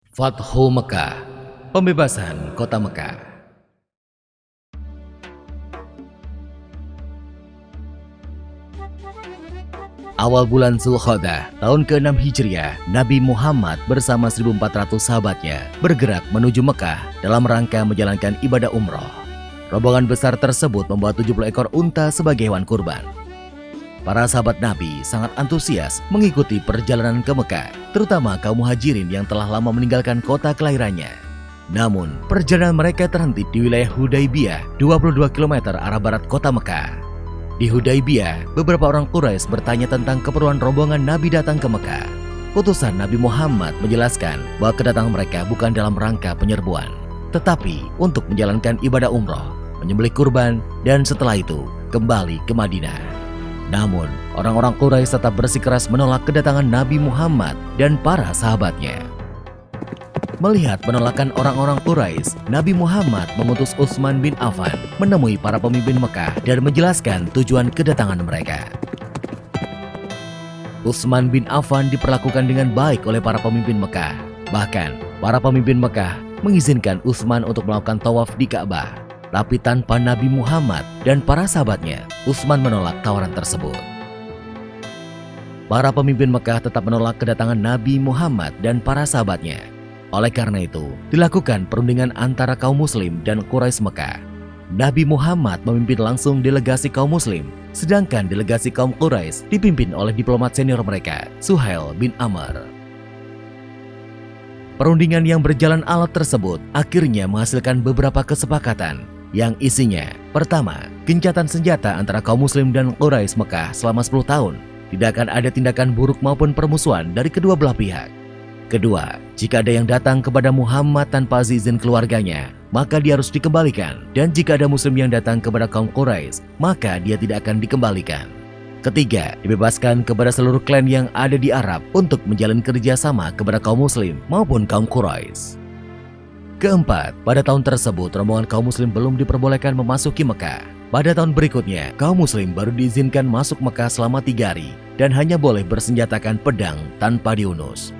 Fathu Mekah, pembebasan kota Mekah. Awal bulan Zulkhodah, tahun ke-6 Hijriah, Nabi Muhammad bersama 1.400 sahabatnya bergerak menuju Mekah dalam rangka menjalankan ibadah umroh. Rombongan besar tersebut membawa 70 ekor unta sebagai hewan kurban. Para sahabat Nabi sangat antusias mengikuti perjalanan ke Mekah, terutama kaum muhajirin yang telah lama meninggalkan kota kelahirannya. Namun, perjalanan mereka terhenti di wilayah Hudaybiyah, 22 km arah barat kota Mekah. Di Hudaybiyah, beberapa orang Quraisy bertanya tentang keperluan rombongan Nabi datang ke Mekah. Utusan Nabi Muhammad menjelaskan bahwa kedatangan mereka bukan dalam rangka penyerbuan, tetapi untuk menjalankan ibadah umroh, menyembelih kurban, dan setelah itu kembali ke Madinah. Namun, orang-orang Quraisy tetap bersikeras menolak kedatangan Nabi Muhammad dan para sahabatnya. Melihat penolakan orang-orang Quraisy, Nabi Muhammad mengutus Utsman bin Affan menemui para pemimpin Mekah dan menjelaskan tujuan kedatangan mereka. Utsman bin Affan diperlakukan dengan baik oleh para pemimpin Mekah. Bahkan, para pemimpin Mekah mengizinkan Utsman untuk melakukan tawaf di Ka'bah. Tapi tanpa Nabi Muhammad dan para sahabatnya, Utsman menolak tawaran tersebut. Para pemimpin Mekah tetap menolak kedatangan Nabi Muhammad dan para sahabatnya. Oleh karena itu, dilakukan perundingan antara kaum muslim dan Quraisy Mekah. Nabi Muhammad memimpin langsung delegasi kaum muslim, sedangkan delegasi kaum Quraisy dipimpin oleh diplomat senior mereka, Suhail bin Amr. Perundingan yang berjalan alot tersebut akhirnya menghasilkan beberapa kesepakatan yang isinya: pertama, gencatan senjata antara kaum muslim dan Quraisy Mekah selama 10 tahun. Tidak akan ada tindakan buruk maupun permusuhan dari kedua belah pihak. Kedua, jika ada yang datang kepada Muhammad tanpa izin keluarganya, maka dia harus dikembalikan. Dan jika ada muslim yang datang kepada kaum Quraisy, maka dia tidak akan dikembalikan. Ketiga, dibebaskan kepada seluruh klan yang ada di Arab untuk menjalin kerjasama kepada kaum muslim maupun kaum Quraisy. Keempat, pada tahun tersebut rombongan kaum muslim belum diperbolehkan memasuki Mekah. Pada tahun berikutnya, kaum muslim baru diizinkan masuk Mekah selama 3 hari dan hanya boleh bersenjatakan pedang tanpa diunus.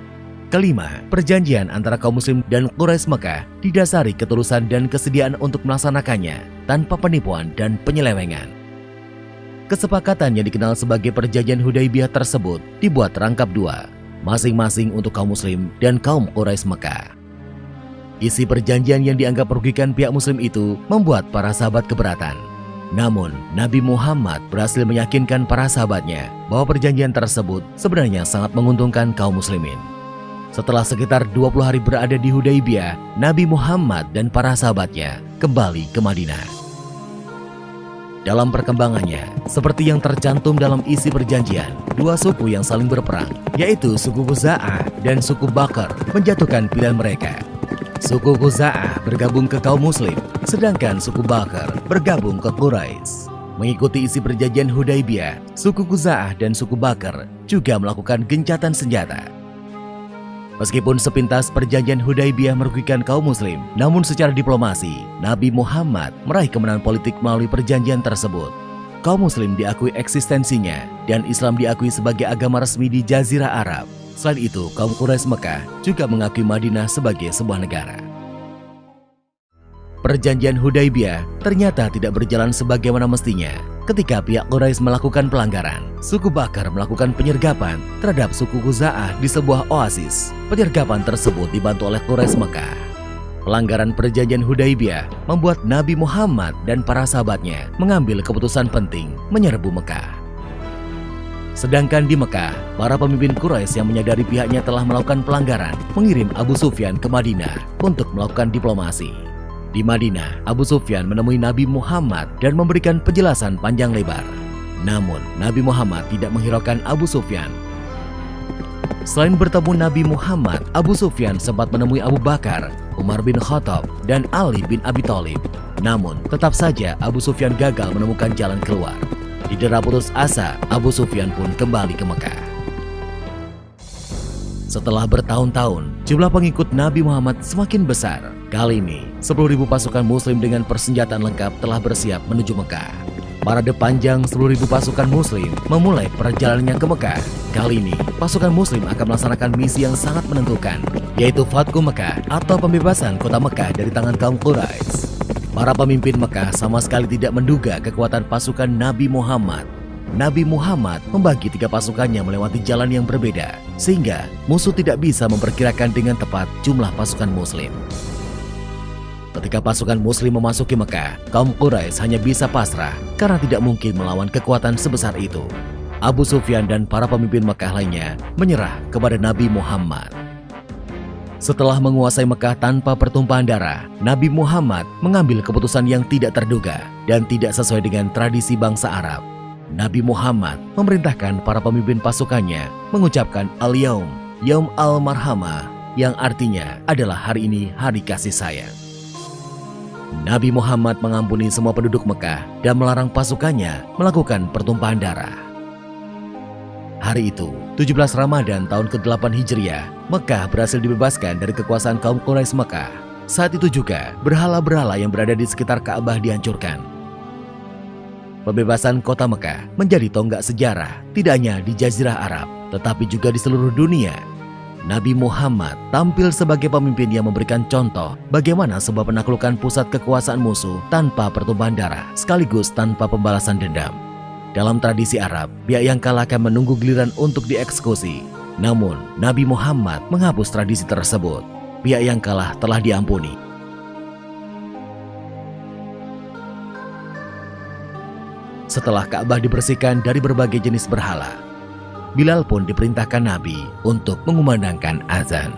Kelima, perjanjian antara kaum muslim dan Quraisy Mekah didasari ketulusan dan kesediaan untuk melaksanakannya tanpa penipuan dan penyelewengan. Kesepakatan yang dikenal sebagai perjanjian Hudaybiyah tersebut dibuat rangkap 2, masing-masing untuk kaum muslim dan kaum Quraisy Mekah. Isi perjanjian yang dianggap merugikan pihak muslim itu membuat para sahabat keberatan. Namun, Nabi Muhammad berhasil meyakinkan para sahabatnya bahwa perjanjian tersebut sebenarnya sangat menguntungkan kaum muslimin. Setelah sekitar 20 hari berada di Hudaybiyah, Nabi Muhammad dan para sahabatnya kembali ke Madinah. Dalam perkembangannya, seperti yang tercantum dalam isi perjanjian, 2 suku yang saling berperang, yaitu suku Khuza'ah dan suku Bakr, menjatuhkan pilihan mereka. Suku Khuza'ah bergabung ke kaum muslim, sedangkan suku Bakr bergabung ke Quraisy. Mengikuti isi perjanjian Hudaybiyah, suku Khuza'ah dan suku Bakr juga melakukan gencatan senjata. Meskipun sepintas perjanjian Hudaybiyah merugikan kaum muslim, namun secara diplomasi, Nabi Muhammad meraih kemenangan politik melalui perjanjian tersebut. Kaum muslim diakui eksistensinya dan Islam diakui sebagai agama resmi di Jazirah Arab. Selain itu, kaum Quraisy Mekah juga mengakui Madinah sebagai sebuah negara. Perjanjian Hudaybiyah ternyata tidak berjalan sebagaimana mestinya. Ketika pihak Quraisy melakukan pelanggaran, suku Bakar melakukan penyergapan terhadap suku Khuza'ah di sebuah oasis. Penyergapan tersebut dibantu oleh Quraisy Mekah. Pelanggaran perjanjian Hudaybiyah membuat Nabi Muhammad dan para sahabatnya mengambil keputusan penting menyerbu Mekah. Sedangkan di Mekah, para pemimpin Quraisy yang menyadari pihaknya telah melakukan pelanggaran mengirim Abu Sufyan ke Madinah untuk melakukan diplomasi. Di Madinah, Abu Sufyan menemui Nabi Muhammad dan memberikan penjelasan panjang lebar. Namun, Nabi Muhammad tidak menghiraukan Abu Sufyan. Selain bertemu Nabi Muhammad, Abu Sufyan sempat menemui Abu Bakar, Umar bin Khattab, dan Ali bin Abi Thalib. Namun, tetap saja Abu Sufyan gagal menemukan jalan keluar. Didera putus asa, Abu Sufyan pun kembali ke Mekah. Setelah bertahun-tahun, jumlah pengikut Nabi Muhammad semakin besar. Kali ini, 10.000 pasukan muslim dengan persenjataan lengkap telah bersiap menuju Mekah. Parade panjang 10.000 pasukan muslim memulai perjalanannya ke Mekah. Kali ini, pasukan muslim akan melaksanakan misi yang sangat menentukan, yaitu Fathu Mekah atau pembebasan kota Mekah dari tangan kaum Quraisy. Para pemimpin Mekah sama sekali tidak menduga kekuatan pasukan Nabi Muhammad. Nabi Muhammad membagi 3 pasukannya melewati jalan yang berbeda, sehingga musuh tidak bisa memperkirakan dengan tepat jumlah pasukan muslim. Ketika pasukan muslim memasuki Mekah, kaum Quraisy hanya bisa pasrah karena tidak mungkin melawan kekuatan sebesar itu. Abu Sufyan dan para pemimpin Mekah lainnya menyerah kepada Nabi Muhammad. Setelah menguasai Mekah tanpa pertumpahan darah, Nabi Muhammad mengambil keputusan yang tidak terduga dan tidak sesuai dengan tradisi bangsa Arab. Nabi Muhammad memerintahkan para pemimpin pasukannya mengucapkan Al-Yaum, Yaum Al-Marhamah, yang artinya adalah hari ini hari kasih sayang. Nabi Muhammad mengampuni semua penduduk Mekah dan melarang pasukannya melakukan pertumpahan darah. Hari itu, 17 Ramadan tahun ke-8 Hijriah, Mekah berhasil dibebaskan dari kekuasaan kaum Quraisy Mekah. Saat itu juga, berhala-berhala yang berada di sekitar Ka'bah dihancurkan. Pembebasan kota Mekah menjadi tonggak sejarah tidak hanya di Jazirah Arab, tetapi juga di seluruh dunia. Nabi Muhammad tampil sebagai pemimpin yang memberikan contoh bagaimana sebuah penaklukan pusat kekuasaan musuh tanpa pertumpahan darah sekaligus tanpa pembalasan dendam. Dalam tradisi Arab, pihak yang kalah akan menunggu giliran untuk dieksekusi. Namun, Nabi Muhammad menghapus tradisi tersebut. Pihak yang kalah telah diampuni. Setelah Ka'bah dibersihkan dari berbagai jenis berhala, Bilal pun diperintahkan Nabi untuk mengumandangkan azan.